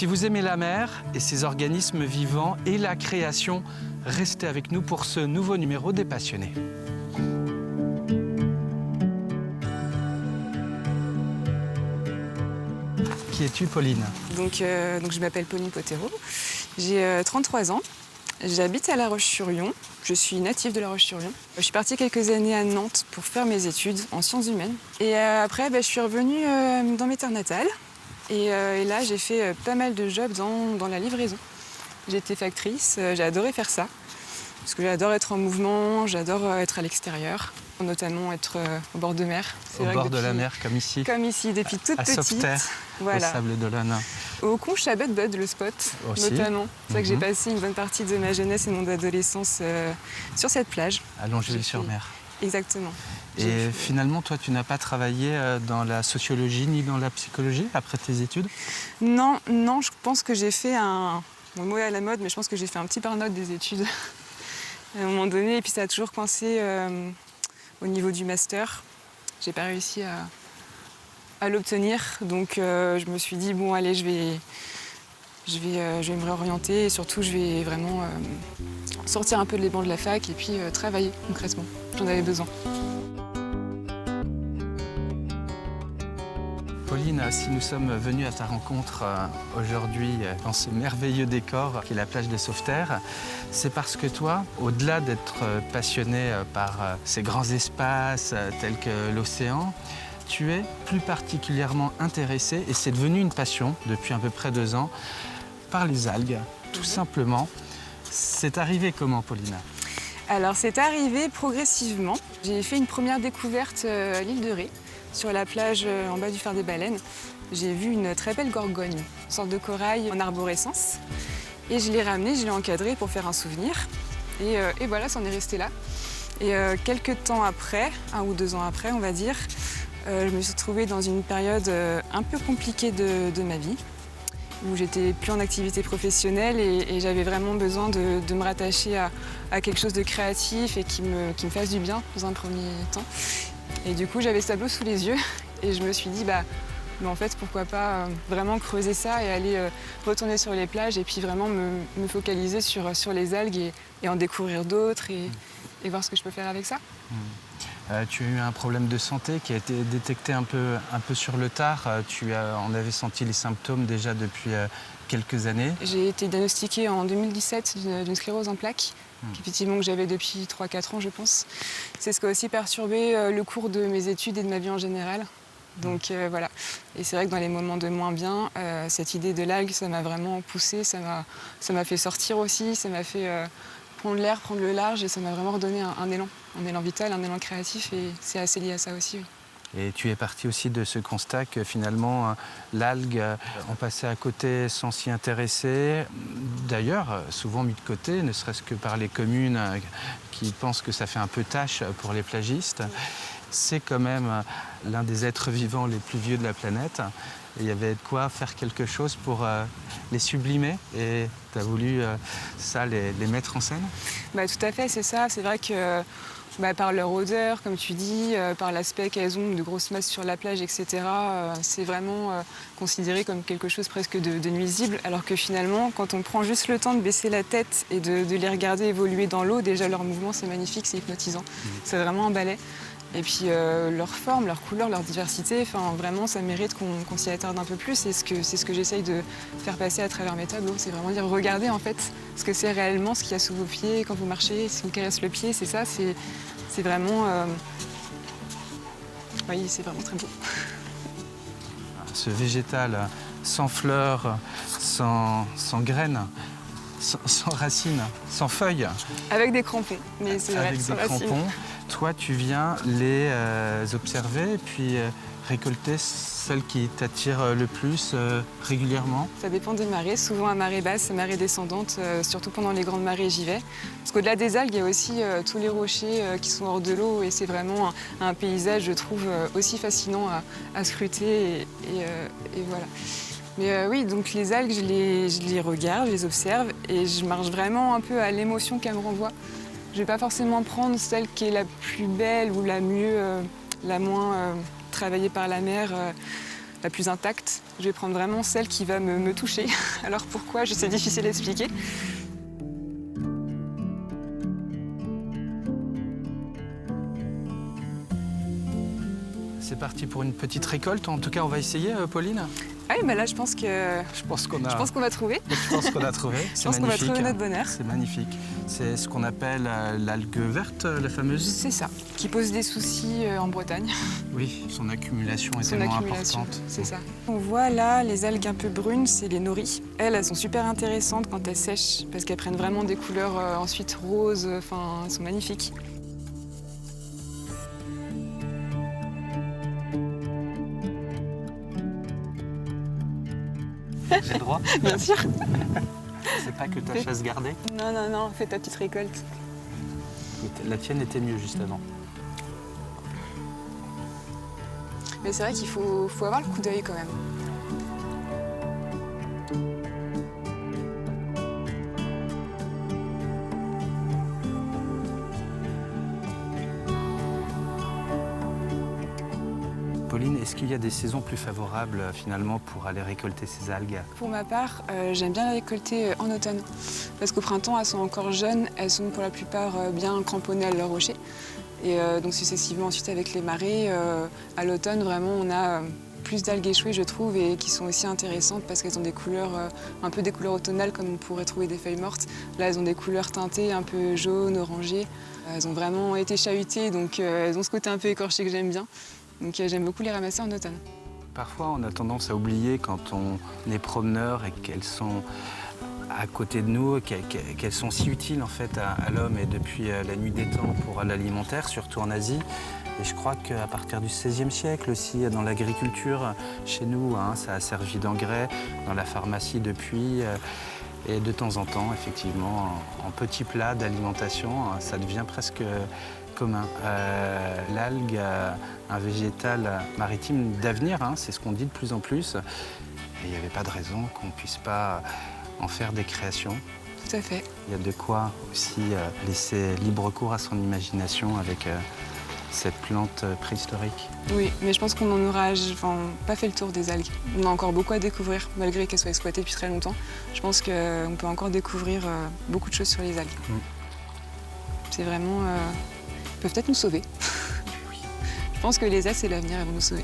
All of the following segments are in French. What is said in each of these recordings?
Si vous aimez la mer et ses organismes vivants et la création, restez avec nous pour ce nouveau numéro des Passionnés. Qui es-tu, Pauline? Donc je m'appelle Pauline Potero, j'ai 33 ans, j'habite à La Roche-sur-Yon, je suis native de La Roche-sur-Yon. Je suis partie quelques années à Nantes pour faire mes études en sciences humaines. Et après, je suis revenue dans mes terres natales. Et là, j'ai fait pas mal de jobs dans la livraison. J'ai été factrice, j'ai adoré faire ça. Parce que j'adore être en mouvement, j'adore être à l'extérieur, notamment être au bord de mer. Au bord de la mer, comme ici? Comme ici, depuis toute petite. À Sauveterre, voilà. Au Sable d'Olonne. Au Conche à Bud, le spot, aussi, notamment. C'est vrai que j'ai passé une bonne partie de ma jeunesse et mon adolescence sur cette plage. À Longeville-sur-Mer. Exactement. Et finalement, toi, tu n'as pas travaillé dans la sociologie ni dans la psychologie après tes études? Non, je pense que j'ai fait un... Bon, le mot est à la mode, mais je pense que j'ai fait un petit burn-out des études à un moment donné. Et puis ça a toujours coincé au niveau du master. J'ai pas réussi à l'obtenir. Donc je me suis dit, bon, allez, je vais me réorienter. Et surtout, je vais vraiment sortir un peu de les bancs de la fac et puis travailler concrètement. J'en avais besoin. Pauline, si nous sommes venus à ta rencontre aujourd'hui dans ce merveilleux décor qui est la plage de Sauveterre, c'est parce que toi, au-delà d'être passionnée par ces grands espaces tels que l'océan, tu es plus particulièrement intéressée, et c'est devenu une passion depuis à peu près 2 ans, par les algues, tout simplement. C'est arrivé comment, Pauline? Alors, c'est arrivé progressivement. J'ai fait une première découverte à l'île de Ré, sur la plage en bas du phare des Baleines. J'ai vu une très belle gorgogne, une sorte de corail en arborescence. Et je l'ai ramenée, je l'ai encadrée pour faire un souvenir. Et voilà, ça en est resté là. Et quelques temps après, 1 ou 2 ans après, on va dire, je me suis retrouvée dans une période un peu compliquée de ma vie, où j'étais plus en activité professionnelle et j'avais vraiment besoin de me rattacher à quelque chose de créatif et qui me fasse du bien dans un premier temps. Et du coup, j'avais ce tableau sous les yeux et je me suis dit, mais en fait, pourquoi pas vraiment creuser ça et aller retourner sur les plages et puis vraiment me focaliser sur les algues et en découvrir d'autres et voir ce que je peux faire avec ça. Tu as eu un problème de santé qui a été détecté un peu sur le tard. Tu en avais senti les symptômes déjà depuis quelques années. J'ai été diagnostiquée en 2017 d'une sclérose en plaques. Effectivement, que j'avais depuis 3-4 ans, je pense. C'est ce qui a aussi perturbé le cours de mes études et de ma vie en général. Donc voilà. Et c'est vrai que dans les moments de moins bien, cette idée de l'algue, ça m'a vraiment poussée, ça m'a fait sortir aussi, ça m'a fait prendre l'air, prendre le large et ça m'a vraiment redonné un élan vital, un élan créatif et c'est assez lié à ça aussi. Oui. Et tu es parti aussi de ce constat que finalement, l'algue, on passait à côté sans s'y intéresser. D'ailleurs, souvent mis de côté, ne serait-ce que par les communes qui pensent que ça fait un peu tâche pour les plagistes. C'est quand même l'un des êtres vivants les plus vieux de la planète. Et il y avait de quoi faire quelque chose pour les sublimer. Et tu as voulu les mettre en scène? Tout à fait, c'est ça. C'est vrai que par leur odeur, comme tu dis, par l'aspect qu'elles ont de grosses masses sur la plage, etc., c'est vraiment considéré comme quelque chose presque de nuisible, alors que finalement, quand on prend juste le temps de baisser la tête et de les regarder évoluer dans l'eau, déjà leur mouvement, c'est magnifique, c'est hypnotisant. C'est vraiment un ballet. Et puis leur forme, leur couleur, leur diversité, vraiment, ça mérite qu'on s'y attarde un peu plus. C'est ce que j'essaye de faire passer à travers mes tableaux. C'est vraiment dire, regardez en fait ce que c'est réellement, ce qu'il y a sous vos pieds quand vous marchez, ce qui vous caresse le pied, c'est ça, c'est vraiment... Oui, c'est vraiment très beau. Ce végétal sans fleurs, sans graines, sans racines, sans feuilles. Avec des crampons, mais c'est vrai, sans racines. Crampons. Toi, tu viens les observer et puis récolter celles qui t'attirent le plus régulièrement? Ça dépend des marées, souvent à marée basse, à marée descendante, surtout pendant les grandes marées, j'y vais. Parce qu'au-delà des algues, il y a aussi tous les rochers qui sont hors de l'eau et c'est vraiment un paysage, je trouve, aussi fascinant à scruter et voilà. Mais oui, donc les algues, je les regarde, je les observe et je marche vraiment un peu à l'émotion qu'elles me renvoient. Je ne vais pas forcément prendre celle qui est la plus belle ou la mieux, la moins travaillée par la mer. la plus intacte. Je vais prendre vraiment celle qui va me toucher. Alors pourquoi, c'est difficile à expliquer. C'est parti pour une petite récolte. En tout cas, on va essayer, Pauline. Ah oui, là, je pense qu'on va trouver. Je pense qu'on a trouvé. Je pense qu'on va trouver notre bonheur. C'est magnifique. C'est ce qu'on appelle l'algue verte, la fameuse. C'est ça, qui pose des soucis en Bretagne. Oui, son accumulation est tellement importante. C'est ça. On voit là les algues un peu brunes, c'est les noris. Elles sont super intéressantes quand elles sèchent parce qu'elles prennent vraiment des couleurs ensuite roses. Enfin, elles sont magnifiques. J'ai le droit? Bien sûr. C'est pas que ta chasse gardée? Non, fais ta petite récolte. La tienne était mieux juste avant. Mais c'est vrai qu'il faut avoir le coup d'œil quand même. Pauline, est-ce qu'il y a des saisons plus favorables finalement pour aller récolter ces algues? Pour ma part, j'aime bien les récolter en automne. Parce qu'au printemps, elles sont encore jeunes, elles sont pour la plupart bien cramponnées à leurs rochers. Et donc successivement ensuite avec les marées, à l'automne vraiment on a plus d'algues échouées je trouve et qui sont aussi intéressantes parce qu'elles ont des couleurs, un peu des couleurs automnales comme on pourrait trouver des feuilles mortes. Là elles ont des couleurs teintées un peu jaunes, orangées. Elles ont vraiment été chahutées donc elles ont ce côté un peu écorché que j'aime bien. Donc j'aime beaucoup les ramasser en automne. Parfois on a tendance à oublier quand on est promeneur et qu'elles sont à côté de nous, qu'elles sont si utiles en fait à l'homme et depuis la nuit des temps pour l'alimentaire, surtout en Asie. Et je crois qu'à partir du XVIe siècle aussi, dans l'agriculture, chez nous, ça a servi d'engrais, dans la pharmacie depuis. Et de temps en temps, effectivement, en petits plats d'alimentation, ça devient presque commun. L'algue, un végétal maritime d'avenir, c'est ce qu'on dit de plus en plus. Et il n'y avait pas de raison qu'on ne puisse pas en faire des créations. Tout à fait. Il y a de quoi aussi laisser libre cours à son imagination avec cette plante préhistorique. Oui, mais je pense qu'on n'en aura pas fait le tour des algues. On a encore beaucoup à découvrir, malgré qu'elles soient exploitées depuis très longtemps. Je pense qu'on peut encore découvrir beaucoup de choses sur les algues. C'est vraiment... Elles peuvent peut-être nous sauver. Oui. Je pense que les algues, c'est l'avenir, elles vont nous sauver.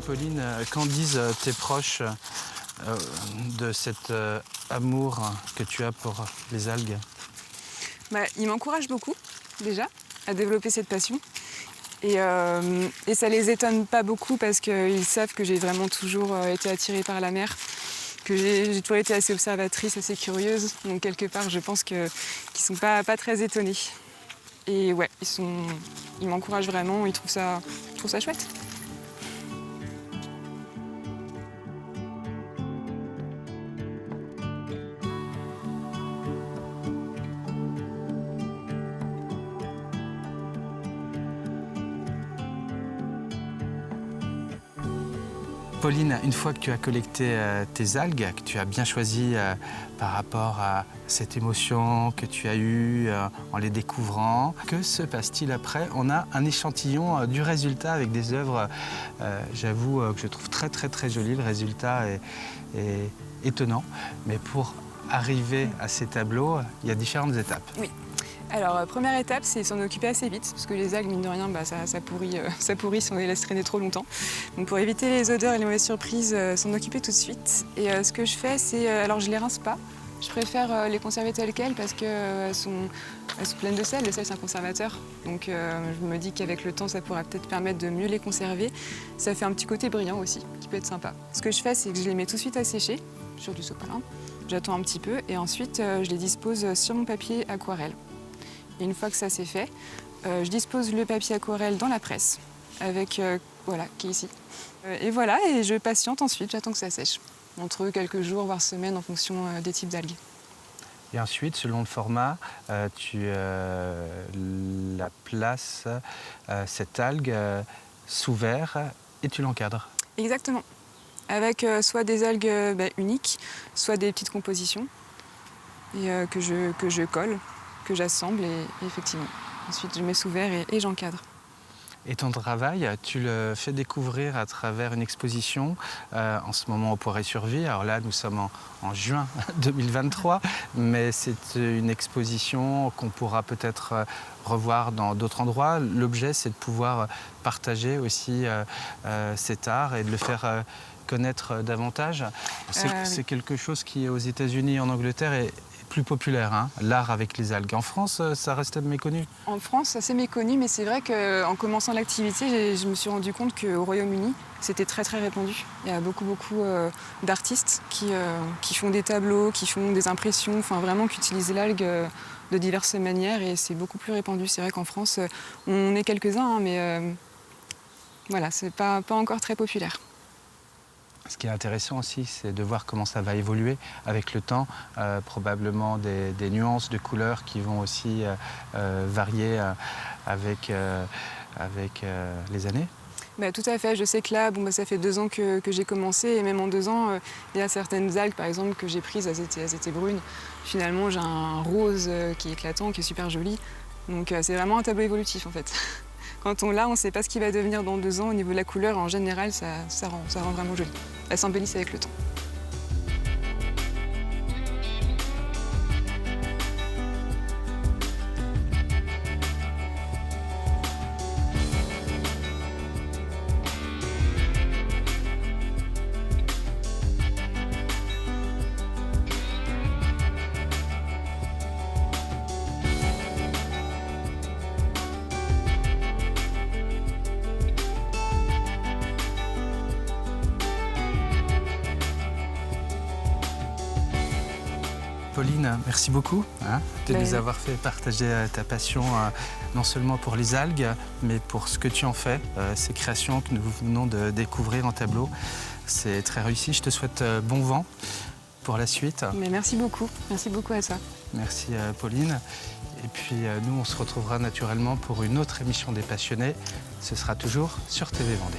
Pauline, qu'en disent tes proches de cet amour que tu as pour les algues? Ils m'encouragent beaucoup, déjà, à développer cette passion. Et ça les étonne pas beaucoup parce qu'ils savent que j'ai vraiment toujours été attirée par la mer, que j'ai toujours été assez observatrice, assez curieuse. Donc quelque part, je pense qu'ils sont pas très étonnés. Et ouais, ils m'encouragent vraiment, ils trouvent ça chouette. Pauline, une fois que tu as collecté tes algues, que tu as bien choisi par rapport à cette émotion que tu as eue en les découvrant, que se passe-t-il après? On a un échantillon du résultat avec des œuvres, j'avoue, que je trouve très jolies. Le résultat est étonnant. Mais pour arriver à ces tableaux, il y a différentes étapes. Oui. Alors, première étape, c'est s'en occuper assez vite, parce que les algues, mine de rien, ça pourrit si on les laisse traîner trop longtemps. Donc pour éviter les odeurs et les mauvaises surprises, s'en occuper tout de suite. Et ce que je fais, c'est... alors je les rince pas, je préfère les conserver telles quelles parce qu'elles sont pleines de sel. Le sel, c'est un conservateur. Donc je me dis qu'avec le temps, ça pourra peut-être permettre de mieux les conserver. Ça fait un petit côté brillant aussi, qui peut être sympa. Ce que je fais, c'est que je les mets tout de suite à sécher sur du sopalin. J'attends un petit peu et ensuite, je les dispose sur mon papier aquarelle. Et une fois que ça c'est fait, je dispose le papier aquarelle dans la presse. voilà, qui est ici. Et voilà, et je patiente ensuite, j'attends que ça sèche. Entre quelques jours, voire semaines, en fonction des types d'algues. Et ensuite, selon le format, tu la places, cette algue, sous verre et tu l'encadres. Exactement. Avec soit des algues uniques, soit des petites compositions et que je colle, que j'assemble et effectivement. Ensuite, je mets sous verre et j'encadre. Et ton travail, tu le fais découvrir à travers une exposition en ce moment au Poiré-sur-Vie. Alors là, nous sommes en juin 2023, mais c'est une exposition qu'on pourra peut-être revoir dans d'autres endroits. L'objet, c'est de pouvoir partager aussi cet art et de le faire connaître davantage. C'est quelque chose qui, aux États-Unis et en Angleterre, est plus populaire, hein, l'art avec les algues. En France, ça reste méconnu. En France, c'est assez méconnu, mais c'est vrai qu'en commençant l'activité, je me suis rendu compte qu'au Royaume-Uni, c'était très très répandu. Il y a beaucoup d'artistes qui font des tableaux, qui font des impressions, enfin vraiment qui utilisent l'algue de diverses manières et c'est beaucoup plus répandu. C'est vrai qu'en France, on est quelques-uns, hein, mais voilà, c'est pas encore très populaire. Ce qui est intéressant aussi, c'est de voir comment ça va évoluer avec le temps, probablement des nuances de couleurs qui vont aussi varier avec les années. Tout à fait, je sais que là, ça fait 2 ans que j'ai commencé et même en 2 ans, il y a certaines algues par exemple que j'ai prises, elles étaient brunes. Finalement, j'ai un rose qui est éclatant, qui est super joli. Donc c'est vraiment un tableau évolutif en fait. Quand on l'a, on ne sait pas ce qu'il va devenir dans 2 ans. Au niveau de la couleur, en général, ça rend vraiment joli. Elle s'embellisse avec le temps. Pauline, merci beaucoup de nous avoir fait partager ta passion non seulement pour les algues, mais pour ce que tu en fais, ces créations que nous venons de découvrir en tableau. C'est très réussi. Je te souhaite bon vent pour la suite. Mais merci beaucoup à toi. Merci Pauline. Et puis nous, on se retrouvera naturellement pour une autre émission des Passionnés. Ce sera toujours sur TV Vendée.